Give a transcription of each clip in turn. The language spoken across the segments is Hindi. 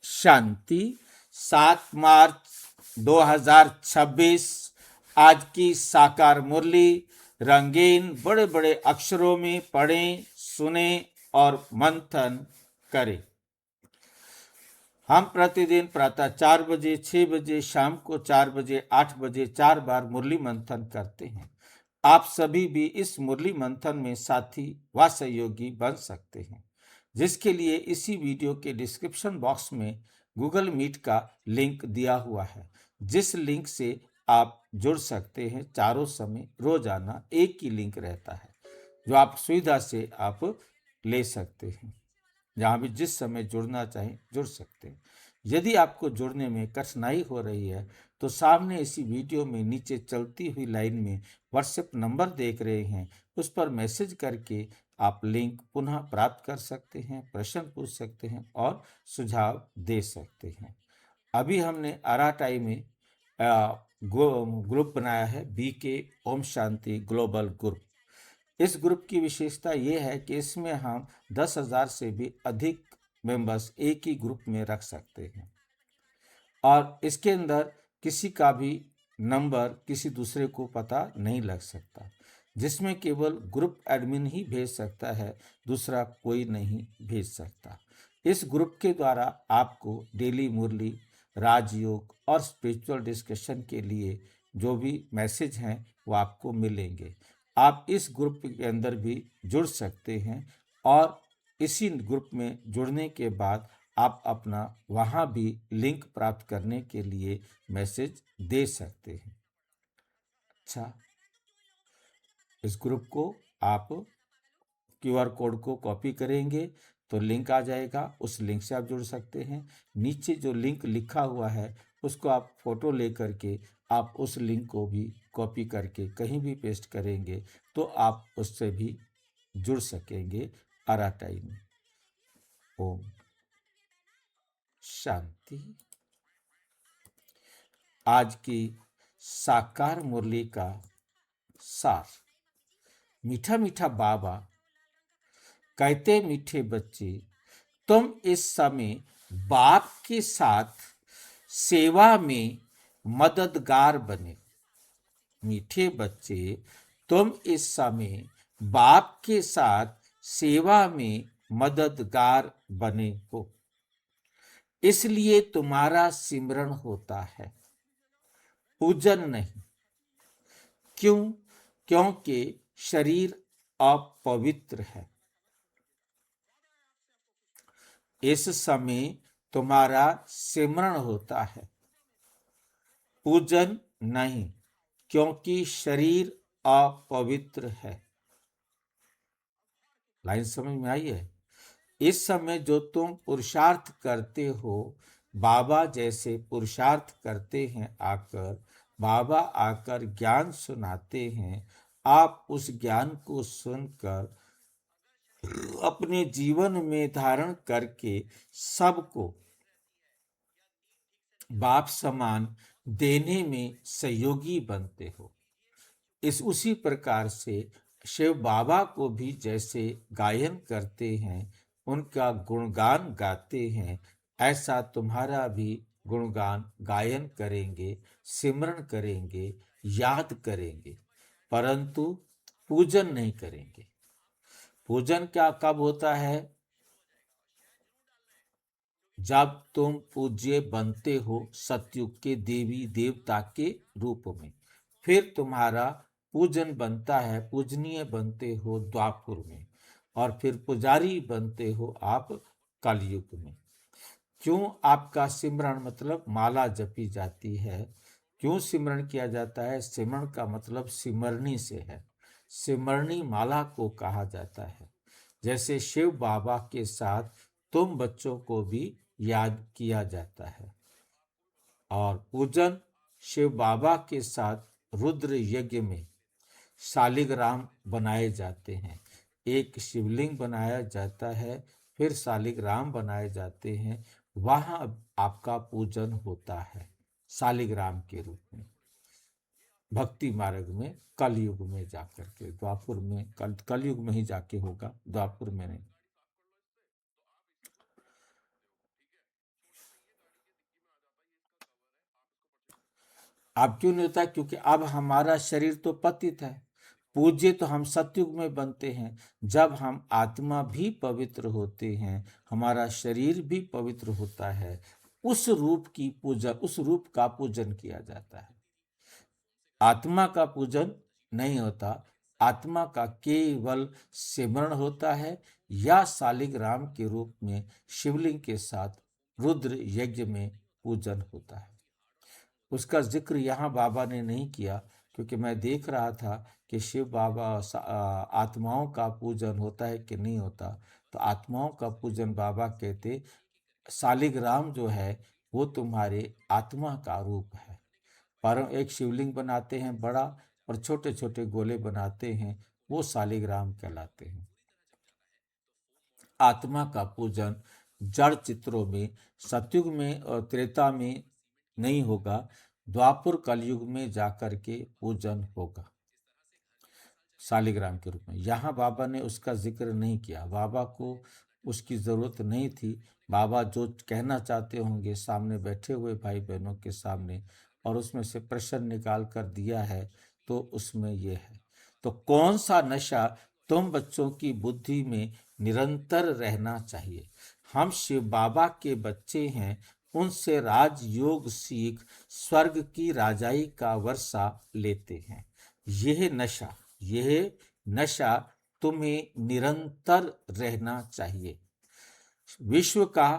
शांति। 7 मार्च 2026 आज की साकार मुरली रंगीन बड़े बड़े अक्षरों में पढ़ें, सुने और मंथन करें। हम प्रतिदिन प्रातः 4 बजे, 6 बजे, शाम को 4 बजे, 8 बजे 4 बार मुरली मंथन करते हैं। आप सभी भी इस मुरली मंथन में साथी व सहयोगी बन सकते हैं, जिसके लिए इसी वीडियो के डिस्क्रिप्शन बॉक्स में गूगल मीट का लिंक दिया हुआ है, जिस लिंक से आप जुड़ सकते हैं। चारों समय रोजाना एक ही लिंक रहता है, जो आप सुविधा से आप ले सकते हैं। जहाँ भी जिस समय जुड़ना चाहें जुड़ सकते हैं। यदि आपको जुड़ने में कठिनाई हो रही है तो सामने इसी वीडियो में नीचे चलती हुई लाइन में व्हाट्सएप नंबर देख रहे हैं, उस पर मैसेज करके आप लिंक पुनः प्राप्त कर सकते हैं, प्रश्न पूछ सकते हैं और सुझाव दे सकते हैं। अभी हमने अराटाई में ग्रुप बनाया है, BK Om Shanti global group. इस ग्रुप की विशेषता ये है कि इसमें हम 10,000 से भी अधिक मेंबर्स एक ही ग्रुप में रख सकते हैं और इसके अंदर किसी का भी नंबर किसी दूसरे को पता नहीं लग सकता, जिसमें केवल ग्रुप एडमिन ही भेज सकता है, दूसरा कोई नहीं भेज सकता। इस ग्रुप के द्वारा आपको डेली मुरली, राजयोग और स्पिरिचुअल डिस्कशन के लिए जो भी मैसेज हैं वो आपको मिलेंगे। आप इस ग्रुप के अंदर भी जुड़ सकते हैं और इसी ग्रुप में जुड़ने के बाद आप अपना वहाँ भी लिंक प्राप्त करने के लिए मैसेज दे सकते हैं। अच्छा, इस ग्रुप को आप QR कोड को कॉपी करेंगे तो लिंक आ जाएगा, उस लिंक से आप जुड़ सकते हैं। नीचे जो लिंक लिखा हुआ है उसको आप फोटो लेकर के आप उस लिंक को भी कॉपी करके कहीं भी पेस्ट करेंगे तो आप उससे भी जुड़ सकेंगे अराटाई में। ओम शांति। आज की साकार मुरली का सार। मीठा मीठा बाबा कहते, मीठे बच्चे तुम इस समय बाप के साथ सेवा में मददगार बने। मीठे बच्चे तुम इस समय बाप के साथ सेवा में मददगार बने हो, इसलिए तुम्हारा सिमरण होता है, पूजन नहीं। क्यों? क्योंकि शरीर अपवित्र है। इस समय तुम्हारा सिमरण होता है, पूजन नहीं, क्योंकि शरीर अपवित्र है। लाइन समझ में आई है? इस समय जो तुम पुरुषार्थ करते हो, बाबा जैसे पुरुषार्थ करते हैं आकर, बाबा आकर ज्ञान सुनाते हैं, आप उस ज्ञान को सुनकर अपने जीवन में धारण करके सबको बाप समान देने में सहयोगी बनते हो। इस उसी प्रकार से शिव बाबा को भी जैसे गायन करते हैं, उनका गुणगान गाते हैं, ऐसा तुम्हारा भी गुणगान गायन करेंगे, सिमरन करेंगे, याद करेंगे, परंतु पूजन नहीं करेंगे। पूजन क्या कब होता है? जब तुम पूज्य बनते हो सतयुग के देवी देवता के रूप में, फिर तुम्हारा पूजन बनता है, पूजनीय बनते हो द्वापुर में, और फिर पुजारी बनते हो आप कलयुग में। क्यों आपका सिमरण मतलब माला जपी जाती है? क्यों सिमरण किया जाता है? सिमरण का मतलब सिमरनी से है, सिमरनी माला को कहा जाता है। जैसे शिव बाबा के साथ तुम बच्चों को भी याद किया जाता है। और पूजन शिव बाबा के साथ रुद्र यज्ञ में शालिग्राम बनाए जाते हैं। एक शिवलिंग बनाया जाता है, फिर शालिग्राम बनाए जाते हैं, वहां आपका पूजन होता है शालिग्राम के रूप में। भक्ति मार्ग में कलयुग में जाकर के, द्वापुर में कलयुग में ही जाके होगा, द्वापुर में नहीं। अब क्यों नहीं होता? क्योंकि अब हमारा शरीर तो पतित है। पूज्य तो हम सतयुग में बनते हैं, जब हम आत्मा भी पवित्र होते हैं, हमारा शरीर भी पवित्र होता है, उस रूप का पूजन किया जाता है। आत्मा का पूजन नहीं होता, आत्मा का केवल सिमरण होता है, या शालिग्राम के रूप में शिवलिंग के साथ रुद्र यज्ञ में पूजन होता है। उसका जिक्र यहाँ बाबा ने नहीं किया, क्योंकि मैं देख रहा था कि शिव बाबा आत्माओं का पूजन होता है कि नहीं होता। तो आत्माओं का पूजन बाबा कहते, शालिग्राम जो है वो तुम्हारे आत्मा का रूप है। पर एक शिवलिंग बनाते हैं बड़ा, और छोटे छोटे गोले बनाते हैं, वो शालिग्राम कहलाते हैं। आत्मा का पूजन जड़ चित्रों में सतयुग में और त्रेता में नहीं होगा, द्वापर कलयुग में जाकर के पूजन होगा शालिग्राम के रूप में। यहाँ बाबा ने उसका जिक्र नहीं किया, बाबा को उसकी ज़रूरत नहीं थी। बाबा जो कहना चाहते होंगे सामने बैठे हुए भाई बहनों के सामने, और उसमें से प्रश्न निकाल कर दिया है, तो उसमें ये है। तो कौन सा नशा तुम बच्चों की बुद्धि में निरंतर रहना चाहिए? हम शिव बाबा के बच्चे हैं, उनसे राजयोग सीख स्वर्ग की राजाई का वर्षा लेते हैं। यह नशा तुम्हें निरंतर रहना चाहिए। विश्व का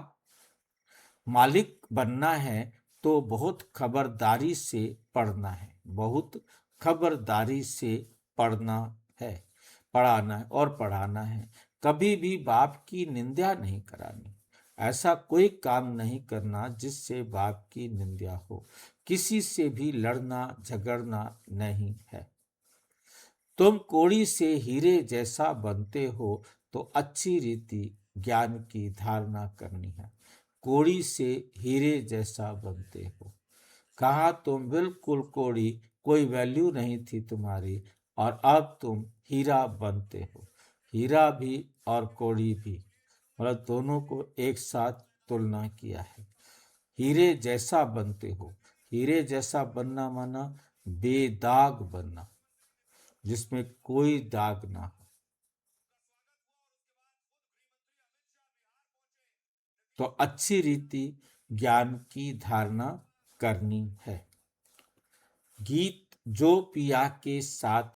मालिक बनना है तो बहुत खबरदारी से पढ़ना है, बहुत खबरदारी से पढ़ना है, पढ़ाना है और पढ़ाना है। कभी भी बाप की निंदा नहीं करानी। ऐसा कोई काम नहीं करना जिससे बाप की निंदा हो। किसी से भी लड़ना झगड़ना नहीं है। तुम कोड़ी से हीरे जैसा बनते हो तो अच्छी रीति ज्ञान की धारणा करनी है। कोड़ी से हीरे जैसा बनते हो, कहा तुम बिल्कुल कोड़ी, कोई वैल्यू नहीं थी तुम्हारी, और अब तुम हीरा बनते हो। हीरा भी और कोड़ी भी, मतलब दोनों को एक साथ तुलना किया है। हीरे जैसा बनते हो, हीरे जैसा बनना माना बेदाग बनना, जिसमें कोई दाग ना हो। तो अच्छी रीति ज्ञान की धारणा करनी है। गीत जो पिया के साथ